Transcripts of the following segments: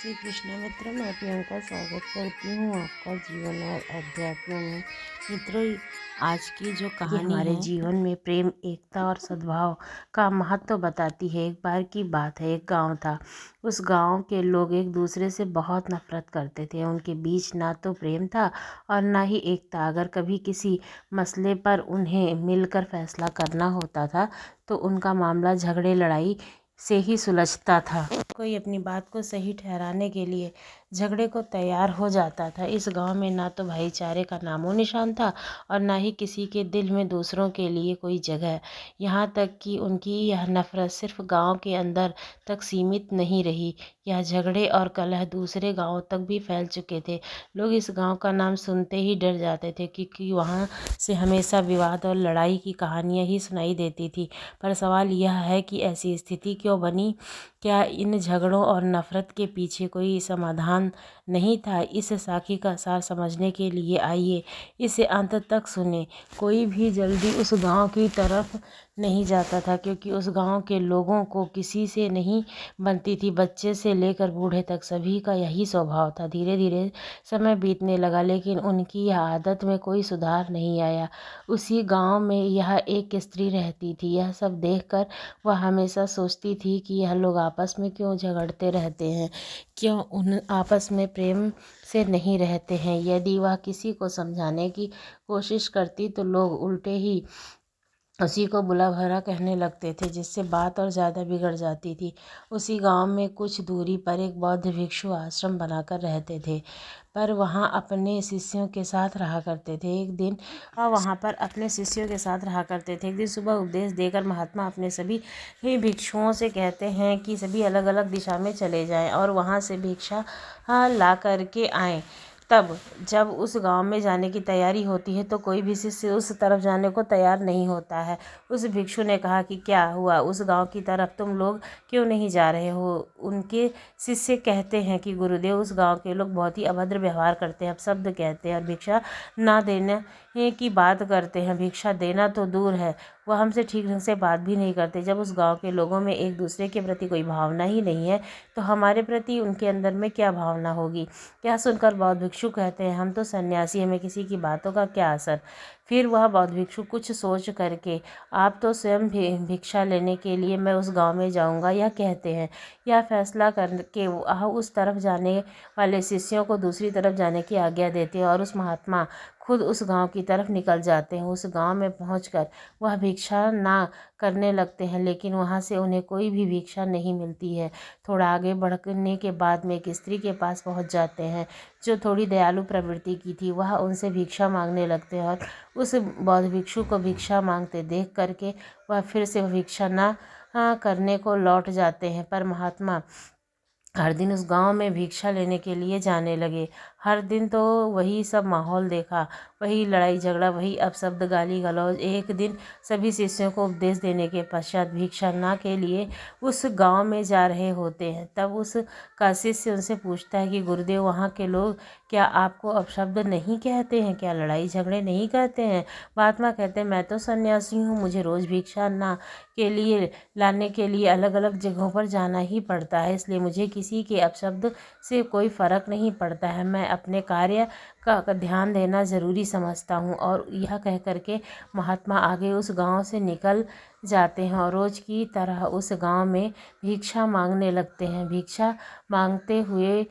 श्री कृष्ण मित्र, मैं प्रियंका स्वागत करती हूँ आपका जीवन और अध्यात्म में। मित्रों, आज की जो कहानी हमारे जीवन में प्रेम, एकता और सद्भाव का महत्व बताती है। एक बार की बात है, एक गांव था। उस गांव के लोग एक दूसरे से बहुत नफरत करते थे। उनके बीच ना तो प्रेम था और ना ही एकता। अगर कभी किसी मसले पर उन्हें मिलकर फैसला करना होता था तो उनका मामला झगड़े लड़ाई से ही सुलझता था। कोई अपनी बात को सही ठहराने के लिए झगड़े को तैयार हो जाता था। इस गांव में ना तो भाईचारे का नामो निशान था और ना ही किसी के दिल में दूसरों के लिए कोई जगह। यहाँ तक कि उनकी यह नफरत सिर्फ गांव के अंदर तक सीमित नहीं रही। यह झगड़े और कलह दूसरे गांवों तक भी फैल चुके थे। लोग इस गांव का नाम सुनते ही डर जाते थे, क्योंकि वहाँ से हमेशा विवाद और लड़ाई की कहानियाँ ही सुनाई देती थी। पर सवाल यह है कि ऐसी स्थिति क्यों बनी? क्या इन झगड़ों और नफरत के पीछे कोई समाधान नहीं था? इस साखी का सार समझने के लिए आइए इसे अंत तक सुने। कोई भी जल्दी उस गांव की तरफ नहीं जाता था, क्योंकि उस गांव के लोगों को किसी से नहीं बनती थी। बच्चे से लेकर बूढ़े तक सभी का यही स्वभाव था। धीरे धीरे समय बीतने लगा, लेकिन उनकी यह आदत में कोई सुधार नहीं आया। उसी गांव में यह एक स्त्री रहती थी। यह सब देखकर वह हमेशा सोचती थी कि यह लोग आपस में क्यों झगड़ते रहते हैं, क्यों उन आपस में प्रेम से नहीं रहते हैं। यदि वह किसी को समझाने की कोशिश करती तो लोग उल्टे ही उसी को बुला भला कहने लगते थे, जिससे बात और ज़्यादा बिगड़ जाती थी। उसी गांव में कुछ दूरी पर एक बौद्ध भिक्षु आश्रम बनाकर रहते थे, पर वहाँ अपने शिष्यों के साथ रहा करते थे। एक दिन सुबह उपदेश देकर महात्मा अपने सभी भिक्षुओं से कहते हैं कि सभी अलग अलग दिशा में चले जाएं और वहाँ से भिक्षा ला करके आएं। तब जब उस गांव में जाने की तैयारी होती है तो कोई भी शिष्य उस तरफ जाने को तैयार नहीं होता है। उस भिक्षु ने कहा कि क्या हुआ, उस गांव की तरफ तुम लोग क्यों नहीं जा रहे हो? उनके शिष्य कहते हैं कि गुरुदेव, उस गांव के लोग बहुत ही अभद्र व्यवहार करते हैं, अपशब्द कहते हैं और भिक्षा ना देने की बात करते हैं। भिक्षा देना तो दूर है, वह हमसे ठीक ढंग से बात भी नहीं करते। जब उस गांव के लोगों में एक दूसरे के प्रति कोई भावना ही नहीं है तो हमारे प्रति उनके अंदर में क्या भावना होगी? यह सुनकर बौद्ध भिक्षु कहते हैं, हम तो सन्यासी, हमें किसी की बातों का क्या असर। फिर वह बौद्ध भिक्षु कुछ सोच करके, आप तो स्वयं भिक्षा लेने के लिए मैं उस गांव में जाऊंगा, यह कहते हैं। यह फैसला करके वह उस तरफ जाने वाले शिष्यों को दूसरी तरफ जाने की आज्ञा देते हैं और उस महात्मा खुद उस गांव की तरफ निकल जाते हैं। उस गांव में पहुंचकर वह भिक्षा ना करने लगते हैं, लेकिन वहां से उन्हें कोई भी भिक्षा नहीं मिलती है। थोड़ा आगे बढ़ने के बाद में एक स्त्री के पास पहुंच जाते हैं, जो थोड़ी दयालु प्रवृत्ति की थी। वह उनसे भिक्षा मांगने लगते हैं और उस बौद्ध भिक्षु को भिक्षा मांगते देख करके वह फिर से भिक्षा ना करने को लौट जाते हैं। पर महात्मा हर दिन उस गांव में भिक्षा लेने के लिए जाने लगे। हर दिन तो वही सब माहौल देखा, वही लड़ाई झगड़ा, वही अपशब्द, गाली गलौज। एक दिन सभी शिष्यों को उपदेश देने के पश्चात भिक्षा ना के लिए उस गांव में जा रहे होते हैं। तब उस का शिष्य उनसे पूछता है कि गुरुदेव, वहाँ के लोग क्या आपको अपशब्द नहीं कहते हैं? क्या लड़ाई झगड़े नहीं करते हैं? महात्मा कहते हैं, मैं तो सन्यासी हूँ, मुझे रोज़ भिक्षा ना के लिए लाने के लिए अलग अलग जगहों पर जाना ही पड़ता है, इसलिए मुझे किसी के अपशब्द से कोई फ़र्क नहीं पड़ता है। मैं अपने कार्य का ध्यान देना ज़रूरी समझता हूँ। और यह कह करके महात्मा आगे उस गांव से निकल जाते हैं और रोज़ की तरह उस गांव में भिक्षा मांगने लगते हैं। भिक्षा मांगते हुए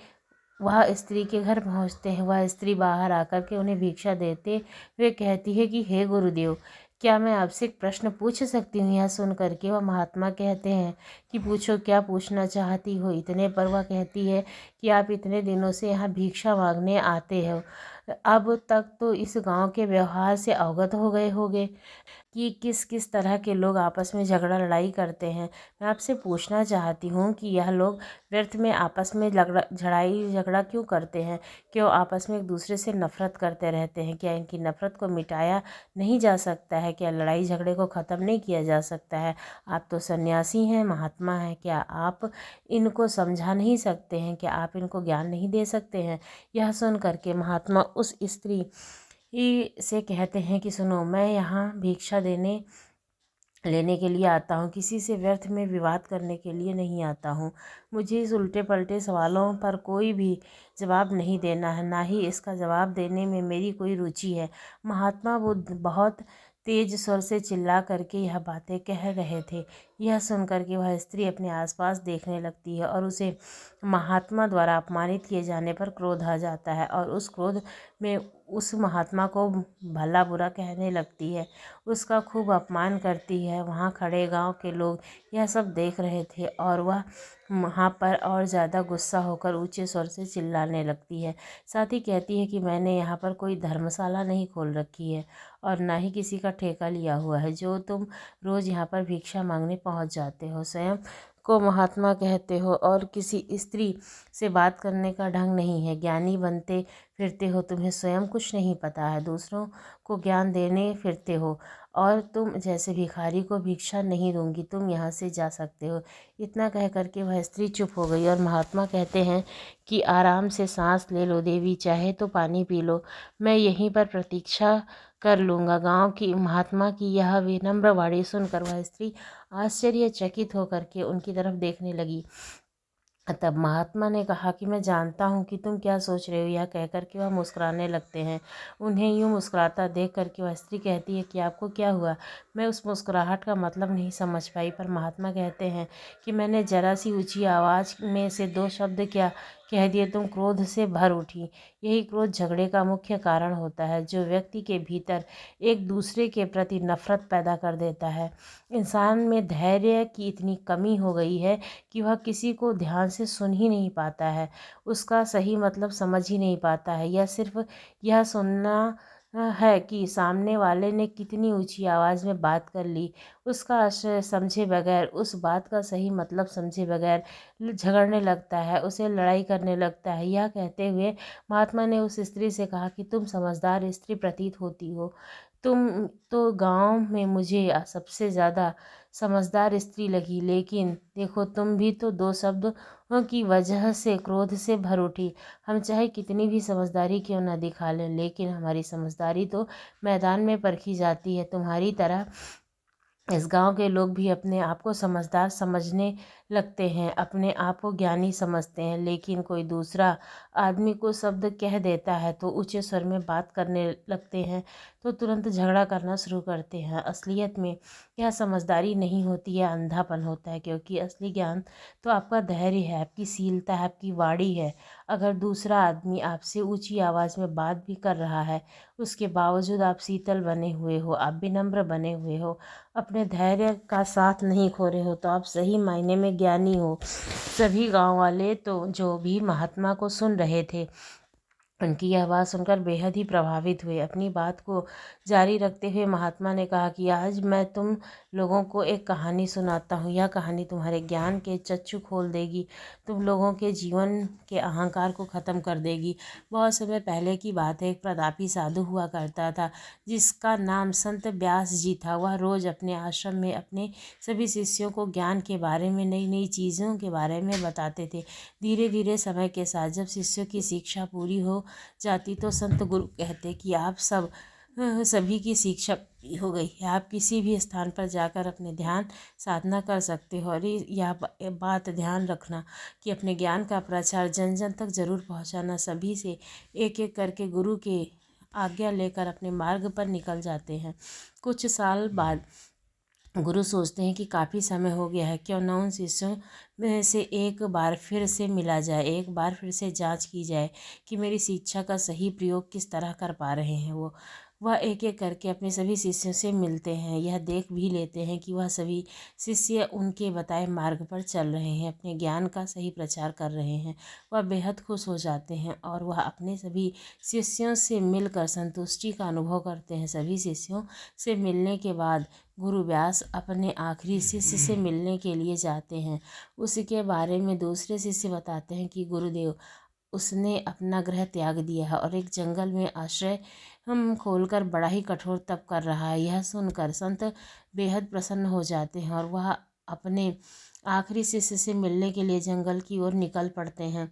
वह स्त्री के घर पहुंचते हैं। वह स्त्री बाहर आकर के उन्हें भिक्षा देते हुए कहती है कि हे गुरुदेव, क्या मैं आपसे एक प्रश्न पूछ सकती हूँ? यह सुन करके वह महात्मा कहते हैं कि पूछो, क्या पूछना चाहती हो? इतने पर वह कहती है कि आप इतने दिनों से यहाँ भिक्षा मांगने आते हो, अब तक तो इस गांव के व्यवहार से अवगत हो गए होगे कि किस किस तरह के लोग आपस में झगड़ा लड़ाई करते हैं। मैं आपसे पूछना चाहती हूँ कि यह लोग व्यर्थ में आपस में झगड़ा क्यों करते हैं? क्यों आपस में एक दूसरे से नफरत करते रहते हैं? क्या इनकी नफरत को मिटाया नहीं जा सकता है? क्या लड़ाई झगड़े को ख़त्म नहीं किया जा सकता है? आप तो सन्यासी हैं, महात्मा हैं, क्या आप इनको समझा नहीं सकते हैं? क्या आप इनको ज्ञान नहीं दे सकते हैं? यह सुन करके महात्मा उस स्त्री से कहते हैं कि सुनो, मैं यहाँ भिक्षा देने लेने के लिए आता हूँ, किसी से व्यर्थ में विवाद करने के लिए नहीं आता हूँ। मुझे इस उल्टे पलटे सवालों पर कोई भी जवाब नहीं देना है, ना ही इसका जवाब देने में मेरी कोई रुचि है। महात्मा बुद्ध बहुत तेज स्वर से चिल्ला करके यह बातें कह रहे थे। यह सुनकर के वह स्त्री अपने आसपास देखने लगती है और उसे महात्मा द्वारा अपमानित किए जाने पर क्रोध आ जाता है और उस क्रोध में उस महात्मा को भला बुरा कहने लगती है, उसका खूब अपमान करती है। वहाँ खड़े गांव के लोग यह सब देख रहे थे और वह वहाँ पर और ज़्यादा गुस्सा होकर ऊंचे स्वर से चिल्लाने लगती है। साथ ही कहती है कि मैंने यहाँ पर कोई धर्मशाला नहीं खोल रखी है और ना ही किसी का ठेका लिया हुआ है जो तुम रोज़ यहाँ पर भिक्षा मांगने पहुँच जाते हो। स्वयं को महात्मा कहते हो और किसी स्त्री से बात करने का ढंग नहीं है। ज्ञानी बनते फिरते हो, तुम्हें स्वयं कुछ नहीं पता है, दूसरों को ज्ञान देने फिरते हो और तुम जैसे भिखारी को भिक्षा नहीं दूंगी, तुम यहाँ से जा सकते हो। इतना कह करके वह स्त्री चुप हो गई और महात्मा कहते हैं कि आराम से सांस ले लो देवी, चाहे तो पानी पी लो, मैं यहीं पर प्रतीक्षा कर लूँगा। गांव की महात्मा की यह विनम्र वाणी सुनकर वह स्त्री आश्चर्यचकित होकर के उनकी तरफ देखने लगी। तब महात्मा ने कहा कि मैं जानता हूँ कि तुम क्या सोच रहे हो। यह कहकर के वह मुस्कुराने लगते हैं। उन्हें यूँ मुस्कुराता देख करके वह स्त्री कहती है कि आपको क्या हुआ। मैं उस मुस्कुराहट का मतलब नहीं समझ पाई, पर महात्मा कहते हैं कि मैंने जरा सी ऊंची आवाज़ में से दो शब्द क्या कह दिए, तुम क्रोध से भर उठी। यही क्रोध झगड़े का मुख्य कारण होता है, जो व्यक्ति के भीतर एक दूसरे के प्रति नफरत पैदा कर देता है। इंसान में धैर्य की इतनी कमी हो गई है कि वह किसी को ध्यान से सुन ही नहीं पाता है, उसका सही मतलब समझ ही नहीं पाता है। यह सिर्फ यह सुनना है कि सामने वाले ने कितनी ऊंची आवाज़ में बात कर ली, उसका आशय समझे बगैर, उस बात का सही मतलब समझे बगैर झगड़ने लगता है, उसे लड़ाई करने लगता है। यह कहते हुए महात्मा ने उस स्त्री से कहा कि तुम समझदार स्त्री प्रतीत होती हो। तुम तो गांव में मुझे सबसे ज़्यादा समझदार स्त्री लगी, लेकिन देखो तुम भी तो दो शब्दों की वजह से क्रोध से भर उठी। हम चाहे कितनी भी समझदारी क्यों न दिखा लें, लेकिन हमारी समझदारी तो मैदान में परखी जाती है। तुम्हारी तरह इस गांव के लोग भी अपने आप को समझदार समझने लगते हैं, अपने आप को ज्ञानी समझते हैं, लेकिन कोई दूसरा आदमी को शब्द कह देता है तो ऊंचे स्वर में बात करने लगते हैं, तो तुरंत झगड़ा करना शुरू करते हैं। असलियत में यह समझदारी नहीं होती है, अंधापन होता है, क्योंकि असली ज्ञान तो आपका धैर्य है, आपकी शीलता है, आपकी वाणी है। अगर दूसरा आदमी आपसे ऊंची आवाज़ में बात भी कर रहा है, उसके बावजूद आप शीतल बने हुए हो, आप विनम्र बने हुए हो, अपने धैर्य का साथ नहीं खो रहे हो, तो आप सही मायने में ज्ञानी हो। सभी गांव वाले तो जो भी महात्मा को सुन रहे थे, उनकी यह बात सुनकर बेहद ही प्रभावित हुए। अपनी बात को जारी रखते हुए महात्मा ने कहा कि आज मैं तुम लोगों को एक कहानी सुनाता हूँ। यह कहानी तुम्हारे ज्ञान के चक्षु खोल देगी, तुम लोगों के जीवन के अहंकार को ख़त्म कर देगी। बहुत समय पहले की बात है, एक प्रतापी साधु हुआ करता था जिसका नाम संत व्यास जी था। वह रोज़ अपने आश्रम में अपने सभी शिष्यों को ज्ञान के बारे में, नई नई चीज़ों के बारे में बताते थे। धीरे धीरे समय के साथ जब शिष्यों की शिक्षा पूरी हो जाती तो संत गुरु कहते कि आप सभी की शिक्षा हो गई है, आप किसी भी स्थान पर जाकर अपने ध्यान साधना कर सकते हो। और यह बात ध्यान रखना कि अपने ज्ञान का प्रचार जन जन तक जरूर पहुंचाना। सभी से एक एक करके गुरु के आज्ञा लेकर अपने मार्ग पर निकल जाते हैं। कुछ साल बाद गुरु सोचते हैं कि काफ़ी समय हो गया है, क्यों न उन शिष्यों में से एक बार फिर से मिला जाए, एक बार फिर से जांच की जाए कि मेरी शिक्षा का सही प्रयोग किस तरह कर पा रहे हैं। वह एक एक करके अपने सभी शिष्यों से मिलते हैं, यह देख भी लेते हैं कि वह सभी शिष्य उनके बताए मार्ग पर चल रहे हैं, अपने ज्ञान का सही प्रचार कर रहे हैं। वह बेहद खुश हो जाते हैं और वह अपने सभी शिष्यों से मिलकर संतुष्टि का अनुभव करते हैं। सभी शिष्यों से मिलने के बाद गुरु व्यास अपने आखिरी शिष्य से मिलने के लिए जाते हैं। उसके बारे में दूसरे शिष्य बताते हैं कि गुरुदेव, उसने अपना गृह त्याग दिया है और एक जंगल में आश्रय हम खोलकर बड़ा ही कठोर तप कर रहा है। यह सुनकर संत बेहद प्रसन्न हो जाते हैं और वह अपने आखिरी शिष्य से मिलने के लिए जंगल की ओर निकल पड़ते हैं।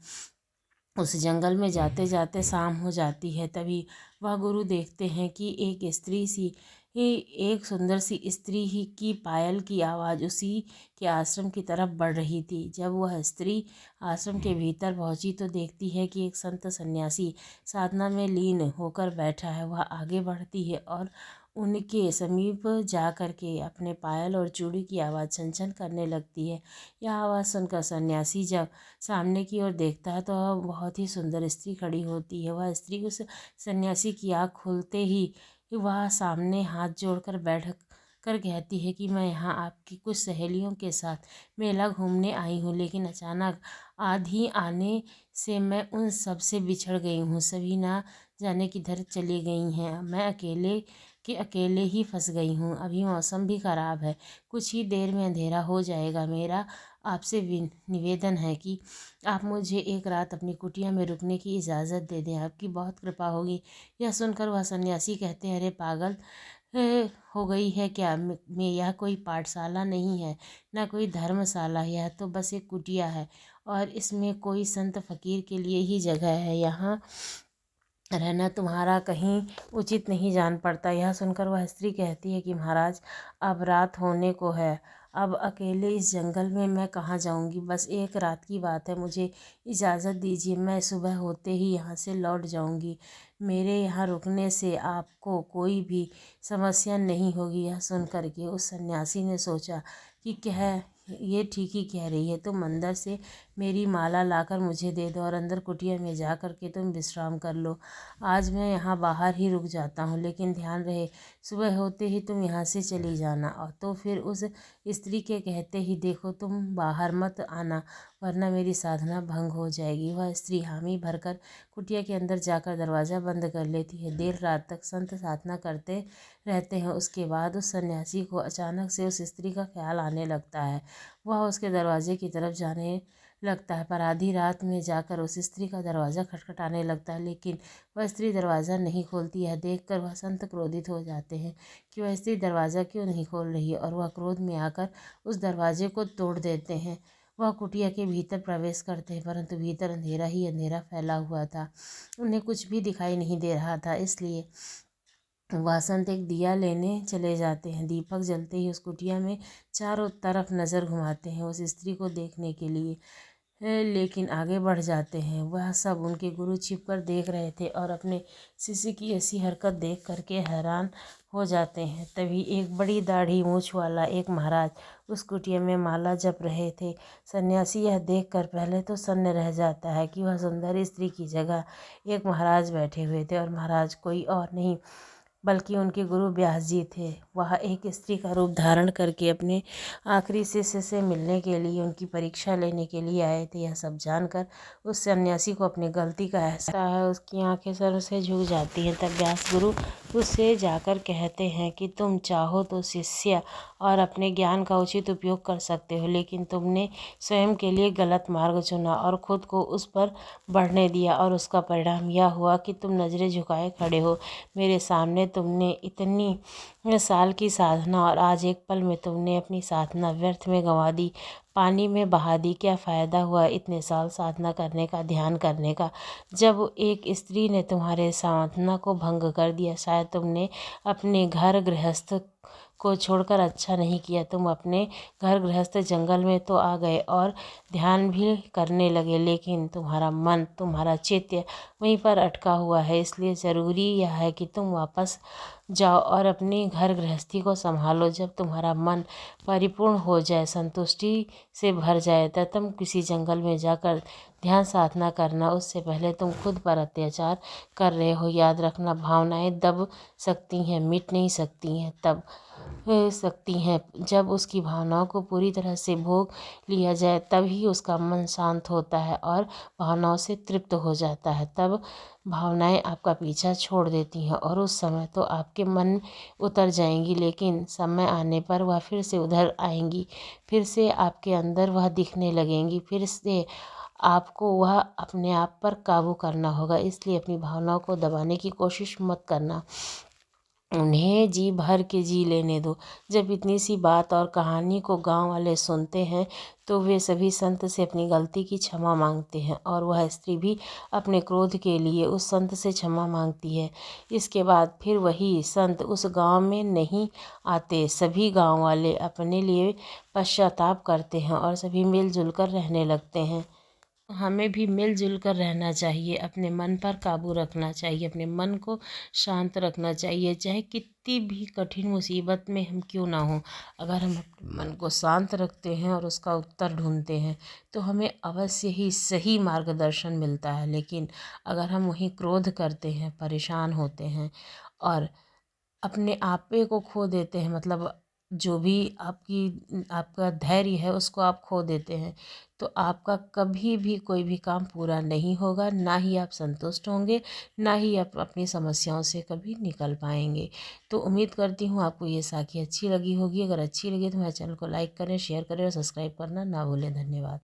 उस जंगल में जाते जाते शाम हो जाती है। तभी वह गुरु देखते हैं कि एक स्त्री सी ही एक सुंदर सी स्त्री ही की पायल की आवाज़ उसी के आश्रम की तरफ बढ़ रही थी। जब वह स्त्री आश्रम के भीतर पहुंची तो देखती है कि एक संत सन्यासी साधना में लीन होकर बैठा है। वह आगे बढ़ती है और उनके समीप जा कर के अपने पायल और चूड़ी की आवाज़ छन करने लगती है। यह आवाज़ सुनकर सन्यासी जब सामने की ओर देखता है तो वह बहुत ही सुंदर स्त्री खड़ी होती है। वह स्त्री उस सन्यासी की आँख खुलते ही वह सामने हाथ जोड़कर बैठ कर कहती है कि मैं यहाँ आपकी कुछ सहेलियों के साथ मेला घूमने आई हूँ, लेकिन अचानक आंधी आने से मैं उन सब से बिछड़ गई हूँ। सभी ना जाने किधर चली गई हैं। मैं अकेले ही फंस गई हूँ। अभी मौसम भी ख़राब है, कुछ ही देर में अंधेरा हो जाएगा। मेरा आपसे निवेदन है कि आप मुझे एक रात अपनी कुटिया में रुकने की इजाज़त दे दें, आपकी बहुत कृपा होगी। यह सुनकर वह सन्यासी कहते हैं, अरे पागल हो गई है क्या? यह कोई पाठशाला नहीं है, ना कोई धर्मशाला। यह तो बस एक कुटिया है और इसमें कोई संत फकीर के लिए ही जगह है। यहाँ रहना तुम्हारा कहीं उचित नहीं जान पड़ता। यह सुनकर वह स्त्री कहती है कि महाराज, अब रात होने को है, अब अकेले इस जंगल में मैं कहाँ जाऊंगी। बस एक रात की बात है, मुझे इजाज़त दीजिए, मैं सुबह होते ही यहाँ से लौट जाऊंगी। मेरे यहाँ रुकने से आपको कोई भी समस्या नहीं होगी। यह सुन कर के उस सन्यासी ने सोचा कि क्या ये ठीक ही कह रही है। तुम अंदर से मेरी माला लाकर मुझे दे दो और अंदर कुटिया में जा कर के तुम विश्राम कर लो। आज मैं यहाँ बाहर ही रुक जाता हूँ, लेकिन ध्यान रहे सुबह होते ही तुम यहाँ से चली जाना। और तो फिर उस स्त्री के कहते ही, देखो तुम बाहर मत आना वरना मेरी साधना भंग हो जाएगी। वह स्त्री हामी भरकर कुटिया के अंदर जाकर दरवाज़ा बंद कर लेती है। देर रात तक संत साधना करते रहते हैं। उसके बाद उस सन्यासी को अचानक से उस स्त्री का ख्याल आने लगता है। वह उसके दरवाजे की तरफ जाने लगता है, पर आधी रात में जाकर उस स्त्री का दरवाज़ा खटखटाने लगता है, लेकिन वह स्त्री दरवाज़ा नहीं खोलती है। देखकर वह संत क्रोधित हो जाते हैं कि वह स्त्री दरवाज़ा क्यों नहीं खोल रही है, और वह क्रोध में आकर उस दरवाजे को तोड़ देते हैं। वह कुटिया के भीतर प्रवेश करते हैं, परंतु भीतर अंधेरा ही अंधेरा फैला हुआ था। उन्हें कुछ भी दिखाई नहीं दे रहा था। इसलिए वह संत एक दिया लेने चले जाते हैं। दीपक जलते ही उस कुटिया में चारों तरफ नज़र घुमाते हैं उस स्त्री को देखने के लिए, लेकिन आगे बढ़ जाते हैं। वह सब उनके गुरु छिप कर देख रहे थे और अपने शिष्य की ऐसी हरकत देख करके हैरान हो जाते हैं। तभी एक बड़ी दाढ़ी मूछ वाला एक महाराज उस कुटिया में माला जप रहे थे। सन्यासी यह देखकर पहले तो सन्न रह जाता है कि वह सुंदर स्त्री की जगह एक महाराज बैठे हुए थे, और महाराज कोई और नहीं बल्कि उनके गुरु व्यास जी थे। वह एक स्त्री का रूप धारण करके अपने आखिरी शिष्य से मिलने के लिए, उनकी परीक्षा लेने के लिए आए थे। यह सब जानकर उस सन्यासी को अपनी गलती का एहसास है। उसकी आंखें सर से झुक जाती हैं। तब व्यास गुरु उससे जाकर कहते हैं कि तुम चाहो तो शिष्य और अपने ज्ञान का उचित उपयोग कर सकते हो, लेकिन तुमने स्वयं के लिए गलत मार्ग चुना और खुद को उस पर बढ़ने दिया, और उसका परिणाम यह हुआ कि तुम नज़रें झुकाए खड़े हो मेरे सामने। तुमने इतनी साल की साधना और आज एक पल में तुमने अपनी साधना व्यर्थ में गंवा दी, पानी में बहा दी। क्या फ़ायदा हुआ इतने साल साधना करने का, ध्यान करने का, जब एक स्त्री ने तुम्हारे साधना को भंग कर दिया। शायद तुमने अपने घर गृहस्थ को छोड़कर अच्छा नहीं किया। तुम अपने घर गृहस्थ जंगल में तो आ गए और ध्यान भी करने लगे, लेकिन तुम्हारा मन, तुम्हारा चित्त वहीं पर अटका हुआ है। इसलिए ज़रूरी यह है कि तुम वापस जाओ और अपनी घर गृहस्थी को संभालो। जब तुम्हारा मन परिपूर्ण हो जाए, संतुष्टि से भर जाए, तब तुम किसी जंगल में जाकर ध्यान साधना करना। उससे पहले तुम खुद पर अत्याचार कर रहे हो। याद रखना, भावनाएं दब सकती हैं, मिट नहीं सकती हैं। तब सकती हैं जब उसकी भावनाओं को पूरी तरह से भोग लिया जाए, तभी उसका मन शांत होता है और भावनाओं से तृप्त हो जाता है। तब भावनाएं आपका पीछा छोड़ देती हैं और उस समय तो आपके मन उतर जाएंगी, लेकिन समय आने पर वह फिर से उधर आएंगी, फिर से आपके अंदर वह दिखने लगेंगी, फिर से आपको वह अपने आप पर काबू करना होगा। इसलिए अपनी भावनाओं को दबाने की कोशिश मत करना। उन्हें जी भर के जी लेने दो। जब इतनी सी बात और कहानी को गांव वाले सुनते हैं तो वे सभी संत से अपनी गलती की क्षमा मांगते हैं और वह स्त्री भी अपने क्रोध के लिए उस संत से क्षमा मांगती है। इसके बाद फिर वही संत उस गांव में नहीं आते। सभी गांव वाले अपने लिए पश्चाताप करते हैं और सभी मिलजुल कर रहने लगते हैं। हमें भी मिलजुल कर रहना चाहिए, अपने मन पर काबू रखना चाहिए, अपने मन को शांत रखना चाहिए, चाहे कितनी भी कठिन मुसीबत में हम क्यों ना हों। अगर हम अपने मन को शांत रखते हैं और उसका उत्तर ढूंढते हैं तो हमें अवश्य ही सही मार्गदर्शन मिलता है। लेकिन अगर हम वहीं क्रोध करते हैं, परेशान होते हैं और अपने आपे को खो देते हैं, मतलब जो भी आपका धैर्य है उसको आप खो देते हैं, तो आपका कभी भी कोई भी काम पूरा नहीं होगा, ना ही आप संतुष्ट होंगे, ना ही आप अपनी समस्याओं से कभी निकल पाएंगे। तो उम्मीद करती हूँ आपको ये साखी अच्छी लगी होगी। अगर अच्छी लगी तो मेरे चैनल को लाइक करें, शेयर करें और सब्सक्राइब करना ना भूलें। धन्यवाद।